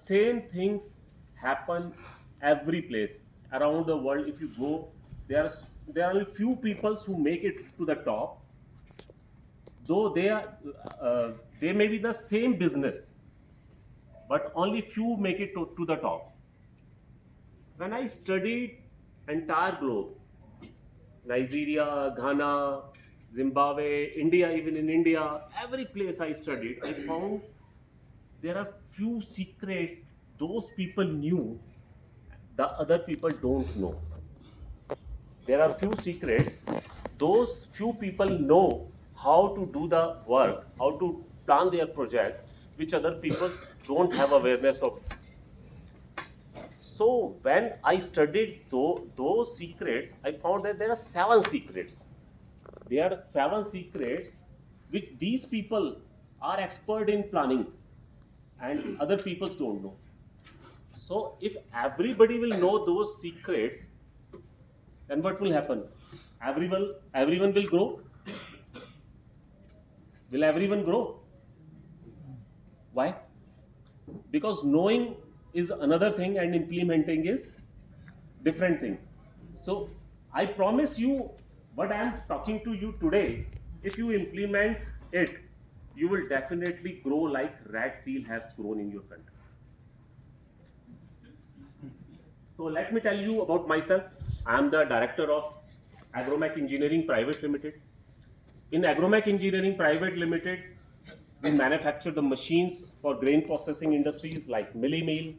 same things happen every place around the world. If you go, there are only few people who make it to the top, though they may be the same business, but only few make it to the top. When I studied entire globe, Nigeria, Ghana, Zimbabwe, India, even in India, every place I studied, I found there are few secrets those people knew the other people don't know. There are few secrets those few people know how to do the work, how to plan their project, which other people don't have awareness of. So when I studied those secrets, I found that there are seven secrets. There are seven secrets which these people are expert in planning and other people don't know. So if everybody will know those secrets, then what will happen? Everyone will grow. Will everyone grow? Why? Because knowing is another thing and implementing is different thing. So I promise you what I am talking to you today, if you implement it, you will definitely grow like red seal has grown in your country. So let me tell you about myself. I am the director of Agromach Engineering Private Limited. In Agromach Engineering Private Limited, we manufacture the machines for grain processing industries like milli mill,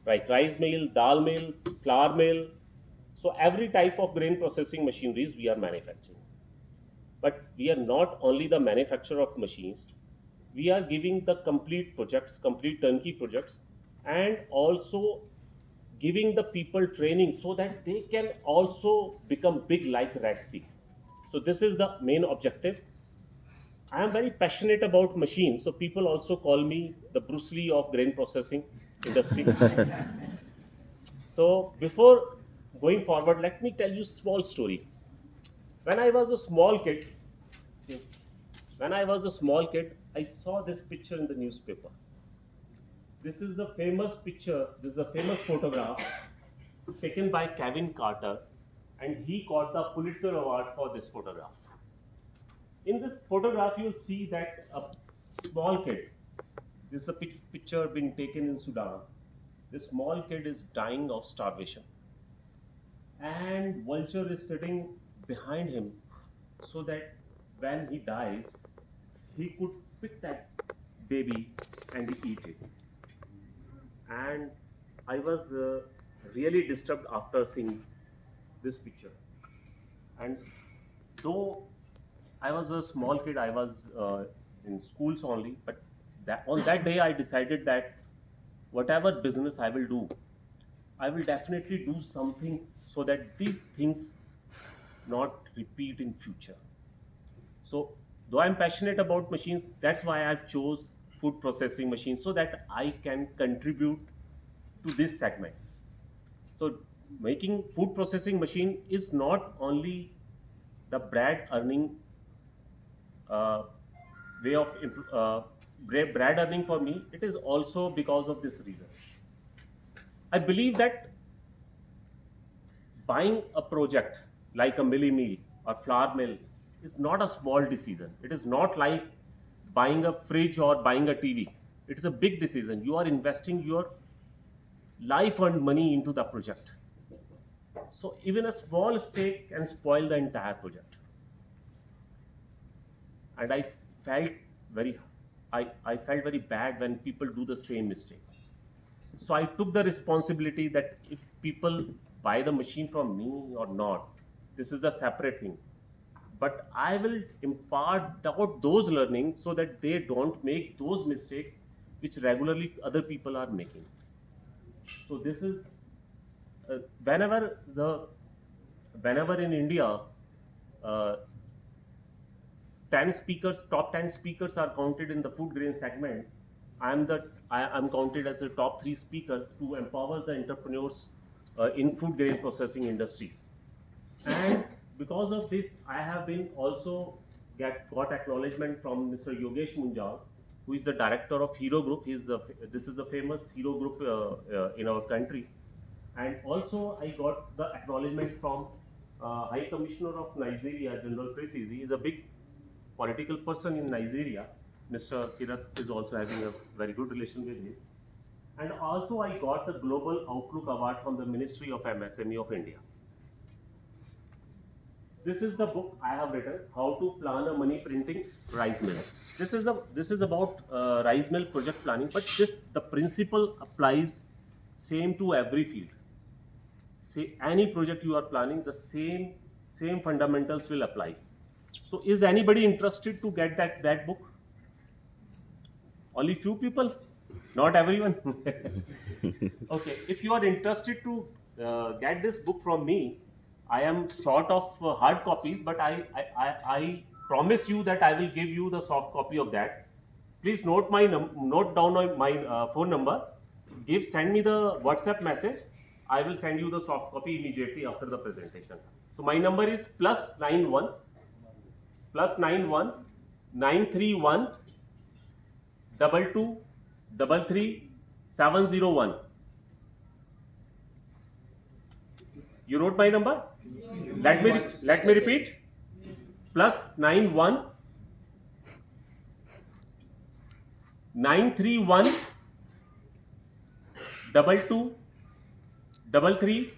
like rice mill, dal mill, flour mill. So every type of grain processing machineries we are manufacturing. But we are not only the manufacturer of machines, we are giving the complete projects, complete turnkey projects, and also giving the people training so that they can also become big like Red Sea. So this is the main objective. I am very passionate about machines, so people also call me the Bruce Lee of grain processing industry. So before going forward, let me tell you a small story. When I was a small kid, when I was a small kid, I saw this picture in the newspaper. This is the famous picture, this is a famous photograph taken by Kevin Carter, and he got the Pulitzer Award for this photograph. In this photograph, you'll see that a small kid, this is a picture being taken in Sudan. This small kid is dying of starvation, and vulture is sitting behind him so that when he dies, he could pick that baby and eat it. And I was really disturbed after seeing this picture. And though I was a small kid, I was in schools only, but on that day I decided that whatever business I will do, I will definitely do something so that these things not repeat in future. So though I'm passionate about machines, that's why I chose food processing machines so that I can contribute to this segment. So making food processing machine is not only the bread earning uh, way of bread earning for me. It is also because of this reason. I believe that buying a project like a milli meal or flour mill is not a small decision. It is not like buying a fridge or buying a TV. It is a big decision. You are investing your life and money into the project. So even a small mistake can spoil the entire project. And felt very, I felt very bad when people do the same mistake. So I took the responsibility that if people buy the machine from me or not, this is the separate thing. But I will impart those learnings so that they don't make those mistakes which regularly other people are making. So this is uh, whenever the whenever in India, uh, 10 speakers, top 10 speakers are counted in the food grain segment. I'm counted as the top 3 speakers to empower the entrepreneurs in food grain processing industries. And because of this, I have been also got acknowledgement from Mr. Yogesh Munjal, who is the director of Hero Group. This is the famous Hero Group in our country. And also, I got the acknowledgement from High Commissioner of Nigeria, General Precis. He is a big political person in Nigeria. Mr. Kirat is also having a very good relation with him. And also, I got the Global Outlook Award from the Ministry of MSME of India. This is the book I have written, How to Plan a Money Printing Rice Mill. This is about rice mill project planning, but the principle applies same to every field. Say any project you are planning, the same fundamentals will apply. So, is anybody interested to get that book? Only few people, not everyone. Okay, if you are interested to get this book from me, I am short of hard copies, but I promise you that I will give you the soft copy of that. Please note down my phone number. Send me the WhatsApp message. I will send you the soft copy immediately after the presentation. So my number is +91 931 22 33 701. You wrote my number? Let me repeat. +91 931 22 33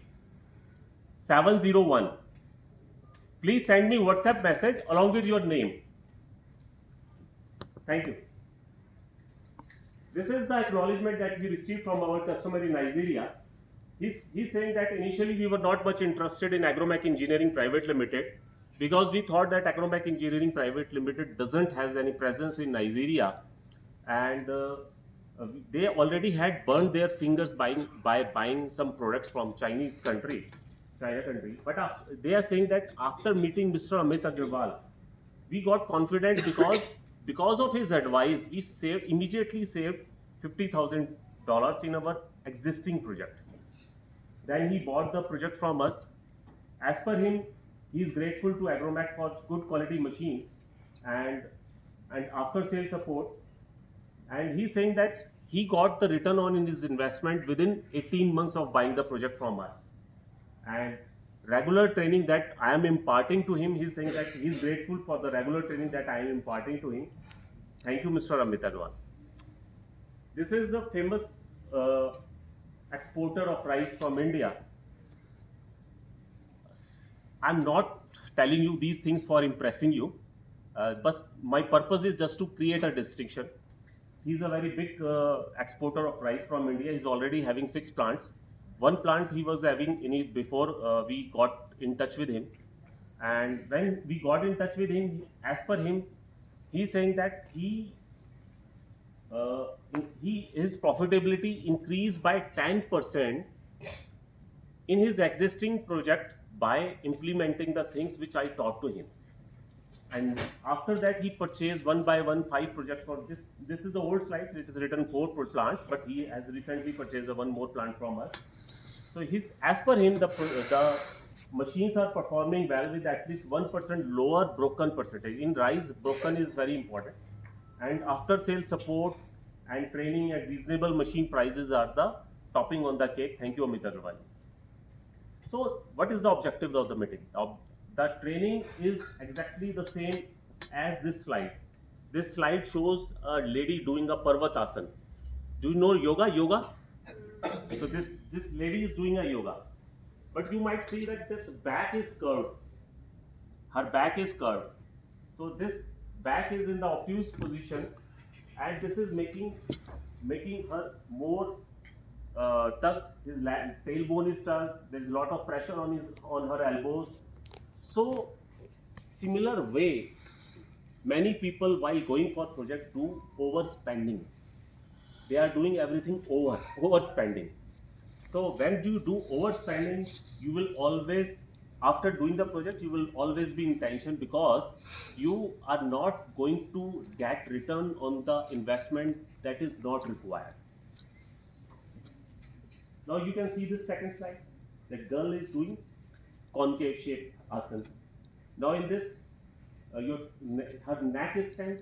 701. Please send me WhatsApp message along with your name. Thank you. This is the acknowledgement that we received from our customer in Nigeria. He's saying that initially we were not much interested in Agromach Engineering Private Limited because we thought that Agromach Engineering Private Limited doesn't has any presence in Nigeria, and they already had burned their fingers by buying some products from China country. But they are saying that after meeting Mr. Amit Aggarwal, we got confident because of his advice, we immediately saved $50,000 in our existing project. Then he bought the project from us. As per him, he is grateful to Agromach for good quality machines and after sales support. And he's saying that he got the return on his investment within 18 months of buying the project from us. And regular training that I am imparting to him, he's saying that he's grateful for the regular training that I am imparting to him. Thank you, Mr. Amit Aggarwal. This is a famous exporter of rice from India. I'm not telling you these things for impressing you, but my purpose is just to create a distinction. He's a very big exporter of rice from India. He's already having 6 plants. One plant he was having in it before we got in touch with him. And when we got in touch with him, as per him, he's saying that his profitability increased by 10% in his existing project by implementing the things which I taught to him. And after that, he purchased one by one 5 projects for this. This is the old slide. It is written 4 plants, but he has recently purchased one more plant from us. So as per him, the machines are performing well with at least 1% lower broken percentage. In rice, broken is very important. And after sales support and training at reasonable machine prices are the topping on the cake. Thank you, Amit Aggarwal. So what is the objective of the meeting? The training is exactly the same as this slide. This slide shows a lady doing a Parvatasana. Do you know yoga? So this lady is doing a yoga. But you might see that the back is curved. Her back is curved. So this back is in the obtuse position, and this is making her more tucked. His tailbone is tucked. There is a lot of pressure on her elbows. So similar way, many people while going for project do overspending. They are doing everything overspending. So when you do overspending, you will always, after doing the project, you will always be in tension because you are not going to get return on the investment that is not required. Now you can see this second slide. The girl is doing concave shape asana. Now in this, her neck is tense,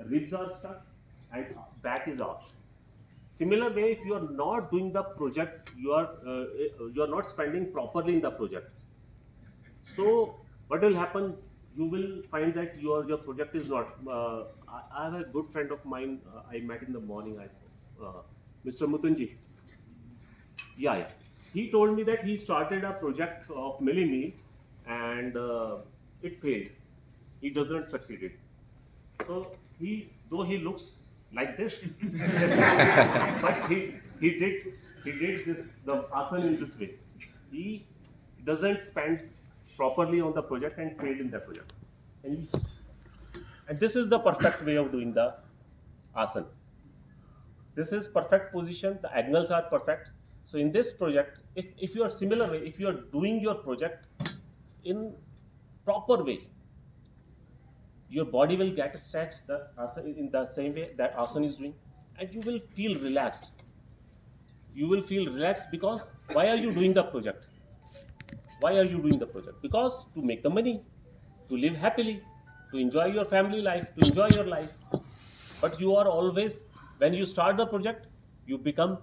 ribs are stuck, and back is out. Similar way, if you are not doing the project, you are not spending properly in the project. So what will happen? You will find that your project is not. I have a good friend of mine. I met in the morning. Mr. Mutunji. Yeah. He told me that he started a project of milling meal, and it failed. He doesn't succeeded. So though he looks like this, but he did this the asan in this way. He doesn't spend properly on the project and failed in the project. And, and this is the perfect way of doing the asan. This is perfect position. The angles are perfect. So in this project, if you are similar way, if you are doing your project in proper way, your body will get stretched the asana in the same way that asana is doing, and you will feel relaxed. You will feel relaxed because why are you doing the project? Why are you doing the project? Because to make the money, to live happily, to enjoy your family life, to enjoy your life. But you are always, when you start the project, you become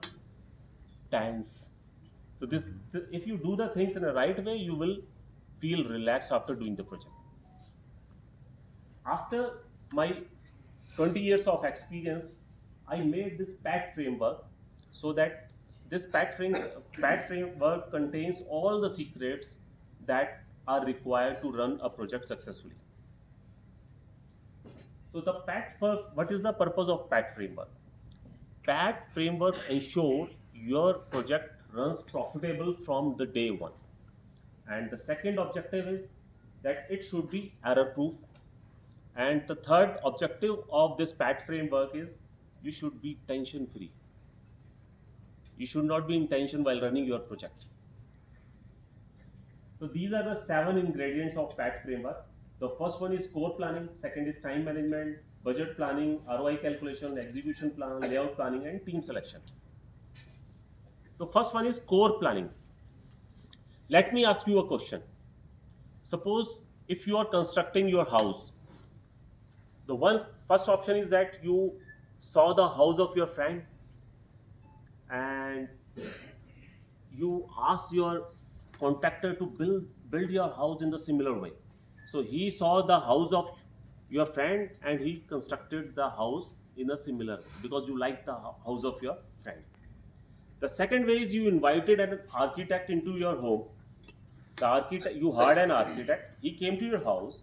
tense. So if you do the things in a right way, you will feel relaxed after doing the project. After my 20 years of experience, I made this PAT framework so that this PAT framework contains all the secrets that are required to run a project successfully. So what is the purpose of PAT framework? PAT framework ensures your project runs profitable from the day one. And the second objective is that it should be error proof. And the third objective of this PAT framework is you should be tension free. You should not be in tension while running your project. So these are the 7 ingredients of PAT framework. The first one is core planning, second is time management, budget planning, ROI calculation, execution plan, layout planning, and team selection. The first one is core planning. Let me ask you a question. Suppose if you are constructing your house, the first option is that you saw the house of your friend and you asked your contractor to build your house in the similar way. So he saw the house of your friend and he constructed the house in a similar way because you like the house of your friend. The second way is you invited an architect into your home. The architect, you hired an architect, he came to your house,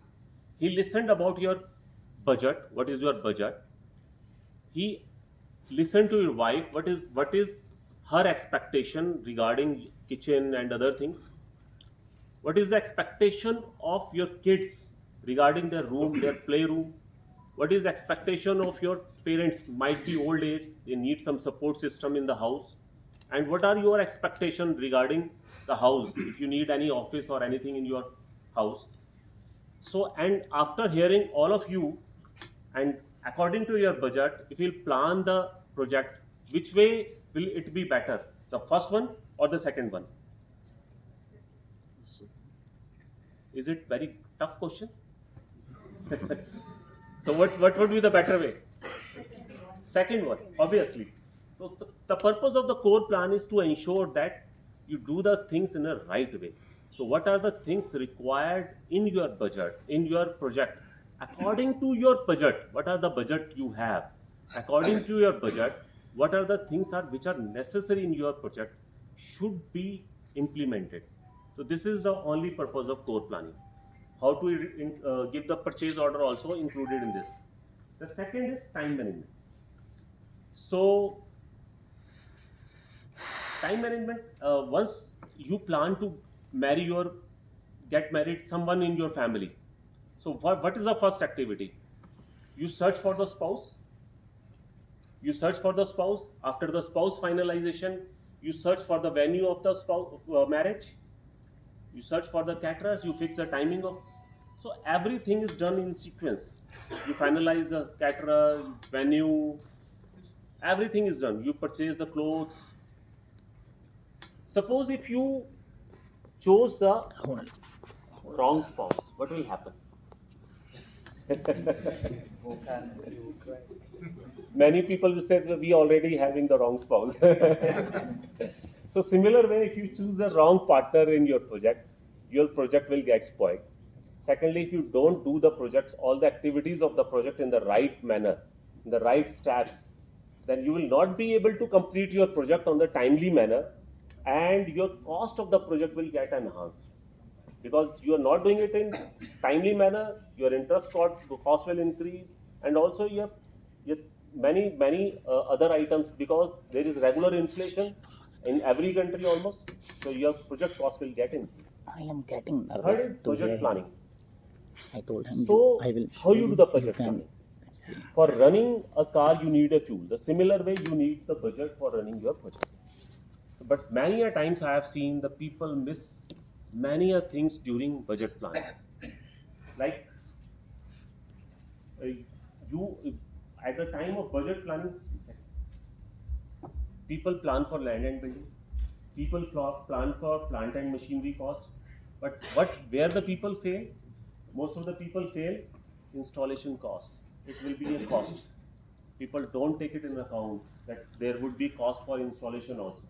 he listened about your budget, what is your budget. He listened to your wife, what is her expectation regarding kitchen and other things. What is the expectation of your kids regarding their room, their playroom? What is the expectation of your parents? Might be old age, they need some support system in the house. And what are your expectations regarding the house? If you need any office or anything in your house. So, and after hearing all of you, and according to your budget, if you plan the project, which way will it be better? The first one or the second one? Is it very tough question? So what would be the better way? Second one, obviously. So the purpose of the core plan is to ensure that you do the things in a right way. So what are the things required in your budget, in your project? According to your budget, what are the budget you have? According to your budget, what are the things which are necessary in your project should be implemented. So this is the only purpose of core planning. How to give the purchase order also included in this. The second is time management. So time management, once you plan to get married someone in your family, so what is the first activity? You search for the spouse. You search for the spouse. After the spouse finalization, you search for the venue of the spouse marriage. You search for the caterers. You fix the timing of. So everything is done in sequence. You finalize the caterer, venue. Everything is done. You purchase the clothes. Suppose if you chose the wrong spouse, what will happen? Many people will say that we already having the wrong spouse. So similar way, if you choose the wrong partner in your project will get spoiled. Secondly, if you don't do the projects, all the activities of the project in the right manner, in the right steps, then you will not be able to complete your project on the timely manner, and your cost of the project will get enhanced because you are not doing it in timely manner. Your interest cost will increase, and also your many other items, because there is regular inflation in every country almost, so your project cost will get increased. I am getting Third nervous is to hear budget him. planning. I told him, So I will how show you do you. the You budget can. planning? For running a car you need a fuel. The similar way you need the budget for running your project. So, but many a times I have seen the people miss many a things during budget planning. Like you at the time of budget planning, people plan for land and building, people plan for plant and machinery cost, but what where the people fail, most of the people fail, installation cost. It will be a cost. People don't take it in account that there would be cost for installation also.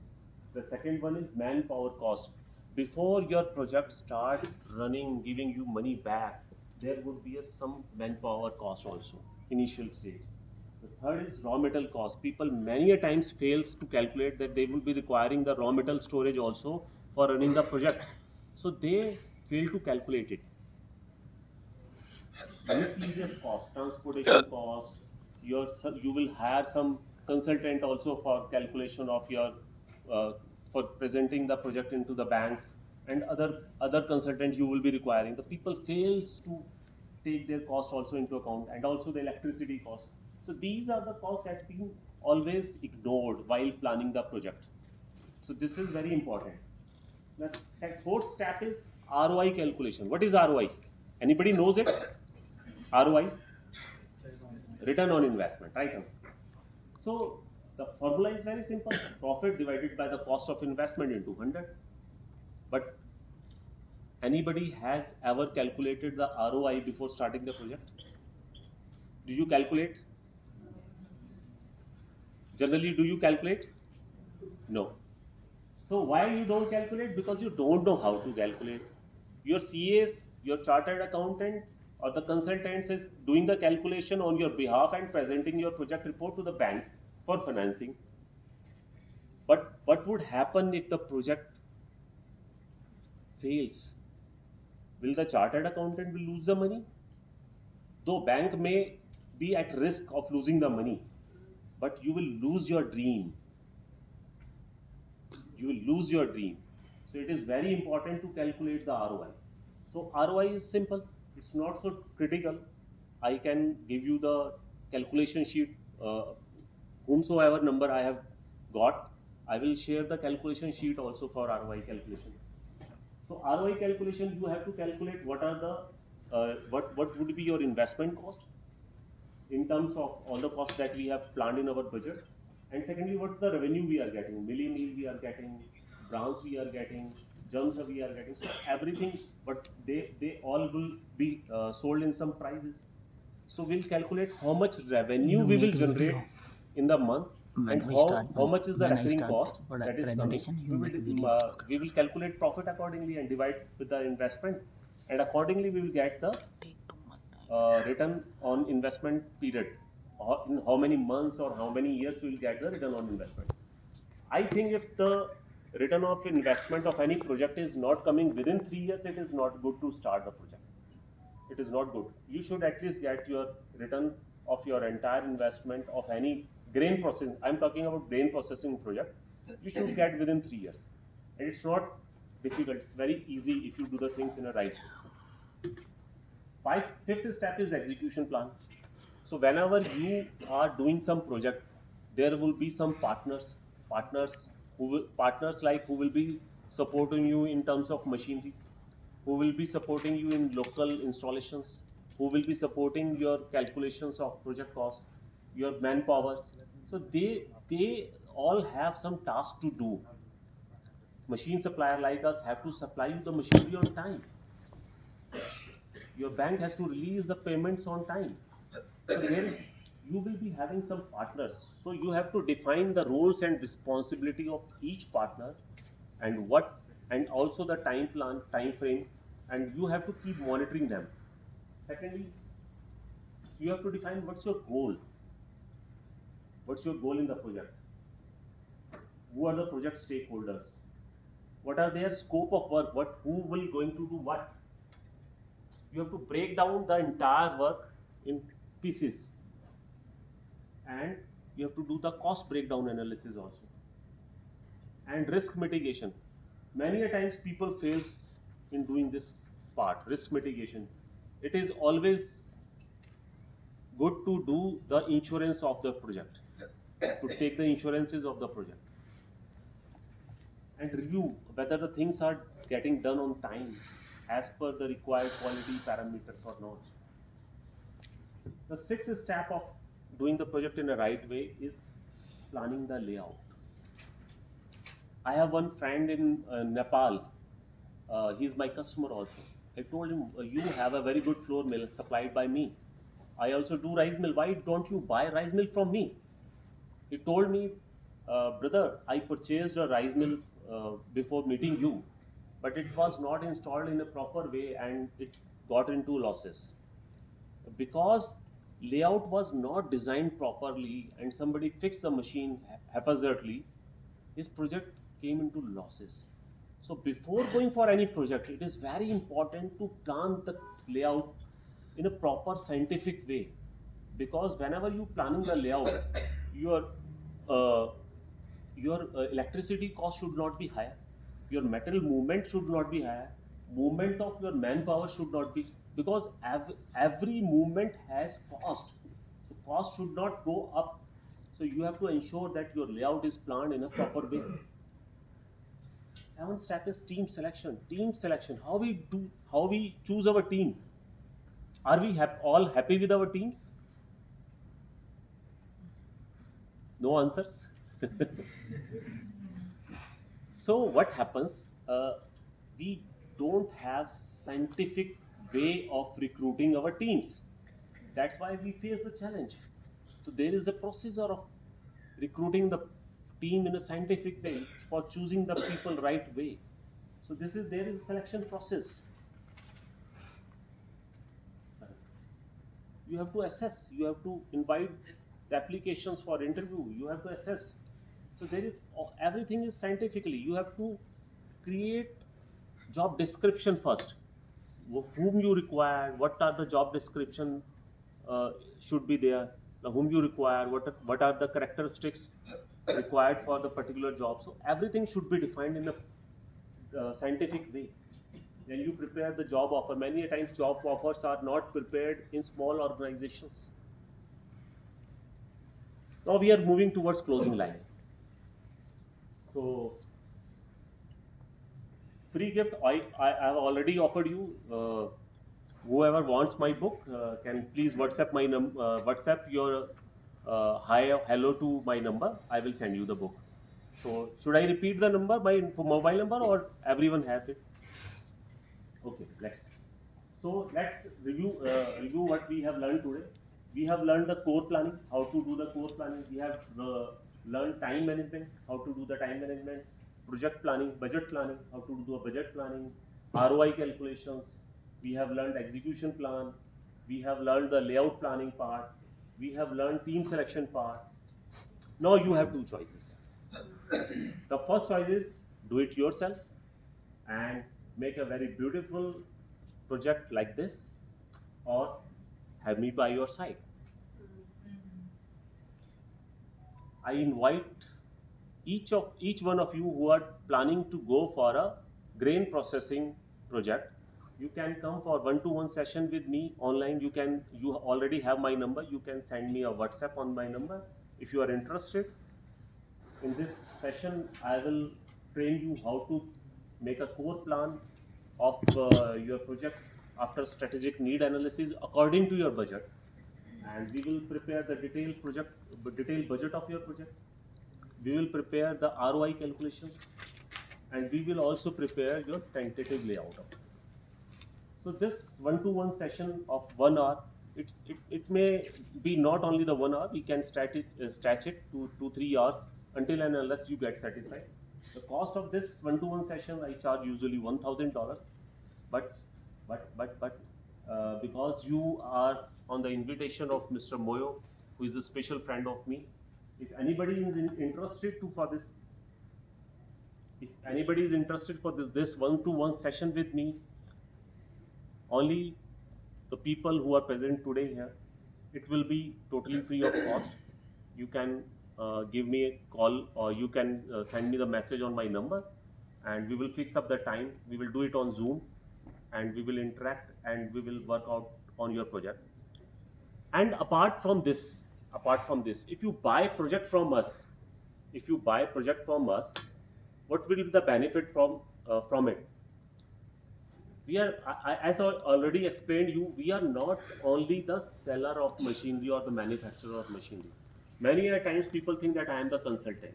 The second one is manpower cost. Before your project start running, giving you money back, there would be some manpower cost also, initial stage. The third is raw metal cost. People many a times fails to calculate that they will be requiring the raw metal storage also for running the project. So they fail to calculate it. Miscellaneous cost, transportation cost, you will hire some consultant also for calculation of your for presenting the project into the banks, and other consultant you will be requiring. The people fails to take their cost also into account, and also the electricity cost. So these are the costs that been always ignored while planning the project. So this is very important. The fourth step is ROI calculation. What is ROI? Anybody knows it? ROI, return on investment, right? So the formula is very simple: profit divided by the cost of investment into 100. But anybody has ever calculated the ROI before starting the project? Do you calculate? Generally, do you calculate? No. So why you don't calculate? Because you don't know how to calculate. Your CAs, your chartered accountant, or the consultants is doing the calculation on your behalf and presenting your project report to the banks for financing. But what would happen if the project fails? Will the chartered accountant will lose the money? Though bank may be at risk of losing the money, but you will lose your dream. You will lose your dream. So it is very important to calculate the ROI. So ROI is simple. It's not so critical. I can give you the calculation sheet. Whomsoever number I have got, I will share the calculation sheet also for ROI calculation. So ROI calculation, you have to calculate what are the what would be your investment cost in terms of all the costs that we have planned in our budget, and secondly, what the revenue we are getting, milli meal we are getting, brands we are getting, germs we are getting. So everything, but they all will be sold in some prices. So we'll calculate how much revenue You we will make video. generate in the month, When and we start, how much is the when I recurring start cost that is coming. presentation, you make video. We will calculate profit accordingly and divide with the investment, and accordingly we will get the Take too much time. return on investment period. In how many months or how many years we will get the return on investment. I think if the return of investment of any project is not coming within 3 years, it is not good to start the project. It is not good. You should at least get your return of your entire investment of any grain processing. I'm talking about grain processing project. You should get within 3 years, and it's not difficult. It's very easy if you do the things in a right way. Fifth step is execution plan. So whenever you are doing some project, there will be some partners like who will be supporting you in terms of machinery, who will be supporting you in local installations, who will be supporting your calculations of project cost, your manpowers. So they all have some task to do. Machine supplier like us have to supply you the machinery on time. Your bank has to release the payments on time. So you will be having some partners. So you have to define the roles and responsibility of each partner, and and also the time frame, and you have to keep monitoring them. Secondly, you have to define what's your goal. What's your goal in the project? Who are the project stakeholders? What are their scope of work? Who will going to do what? You have to break down the entire work in pieces, and you have to do the cost breakdown analysis also, and risk mitigation. Many a times people fails in doing this part, risk mitigation. It is always good to do the insurance of the project, to take the insurances of the project, and review whether the things are getting done on time as per the required quality parameters or not. The sixth step of doing the project in the right way is planning the layout. I have one friend in Nepal. He's my customer also. I told him, you have a very good flour mill supplied by me. I also do rice mill. Why don't you buy rice mill from me? He told me, brother, I purchased a rice mill before meeting you, but it was not installed in a proper way and it got into losses. Because layout was not designed properly and somebody fixed the machine haphazardly, his project came into losses. So before going for any project, it is very important to plan the layout in a proper scientific way, because whenever you planning the layout, your uh, your electricity cost should not be higher, your metal movement should not be higher, movement of your manpower should not be, because every movement has cost, so cost should not go up. So you have to ensure that your layout is planned in a proper way. Seventh step is team selection. Team selection, how we choose our team. Are we all happy with our teams? No answers. So what happens, we don't have scientific way of recruiting our teams. That's why we face the challenge. So there is a procedure of recruiting the team in a scientific way, for choosing the people right way. So there is a selection process. You have to assess, you have to invite the applications for interview, you have to assess. So there is, everything is scientifically. You have to create job description first, whom you require, what are the job description uh, should be there, whom you require, what are the characteristics required for the particular job. So everything should be defined in a scientific way. Then you prepare the job offer. Many a times job offers are not prepared in small organizations. Now we are moving towards closing line. So free gift, I have already offered you. Whoever wants my book can please WhatsApp your hi hello to my number. I will send you the book. So should I repeat the number, my mobile number, or everyone have it? Okay, next. So let's review what we have learned today. We have learned the core planning, how to do the core planning. We have learned time management, how to do the time management, project planning, budget planning, how to do a budget planning, ROI calculations. We have learned execution plan. We have learned the layout planning part. We have learned team selection part. Now you have two choices. The first choice is do it yourself and make a very beautiful project like this, or have me by your side. I invite each one of you who are planning to go for a grain processing project. You can come for one-to-one session with me online. You already have my number. You can send me a WhatsApp on my number if you are interested. In this session, I will train you how to make a core plan of your project after strategic need analysis according to your budget, and we will prepare the detailed budget of your project. We will prepare the ROI calculations, and we will also prepare your tentative layout of it. So this one-to-one session of 1 hour, it may be not only the 1 hour. We can stretch it to 2 3 hours until and unless you get satisfied. The cost of this one-to-one session I charge usually $1,000, but because you are on the invitation of Mr. Moyo, who is a special friend of me, if anybody is interested to for this, if anybody is interested for this one-to-one session with me, only the people who are present today here, it will be totally free of cost. You can give me a call, or you can send me the message on my number, and we will fix up the time. We will do it on Zoom, and we will interact, and we will work out on your project. And apart from this, if you buy project from us, what will be the benefit from it? We are, as I already explained you, we are not only the seller of machinery or the manufacturer of machinery. Many a times people think that I am the consultant.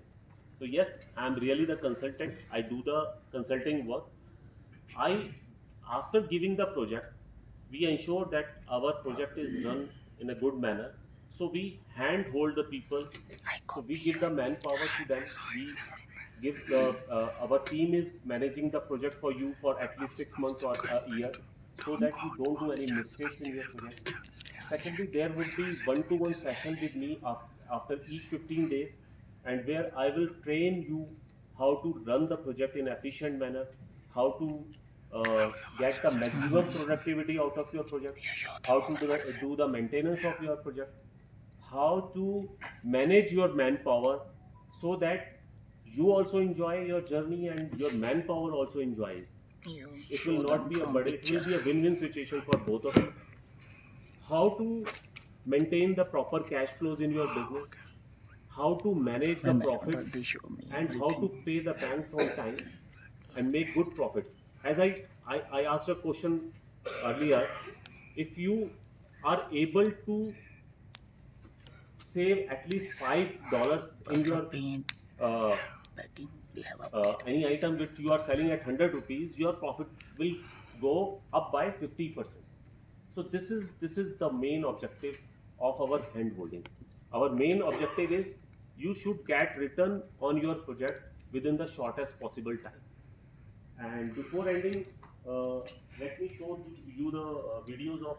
So yes, I am really the consultant. I do the consulting work. I, after giving the project, we ensure that our project is run in a good manner. So we handhold the people. I So we copy give the your. manpower to them. Sorry, We sorry. give the our team is managing the project for you for at least 6 months or a year, so that you don't do any mistakes in your project. Secondly, there would be one-to-one session with me after each 15 days, and where I will train you how to run the project in efficient manner, how to get the maximum productivity out of your project, how to do the maintenance of your project, how to manage your manpower, so that you also enjoy your journey and your manpower also enjoys. You It will show not them be a from burden, it will be a pictures. win-win situation for both of you. How to maintain the proper cash flows in your business, how to manage the When I order, profits, they show me and how to everything. pay the banks on time and make good profits. As I asked a question earlier, if you are able to save at least $5 in After your paint, uh, packing, we have updated. any item which you are selling at 100 rupees, your profit will go up by 50%. So this is the main objective of our hand holding. Our main objective is you should get return on your project within the shortest possible time. And before ending, uh, let me show you the videos of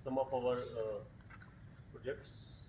some of our projects.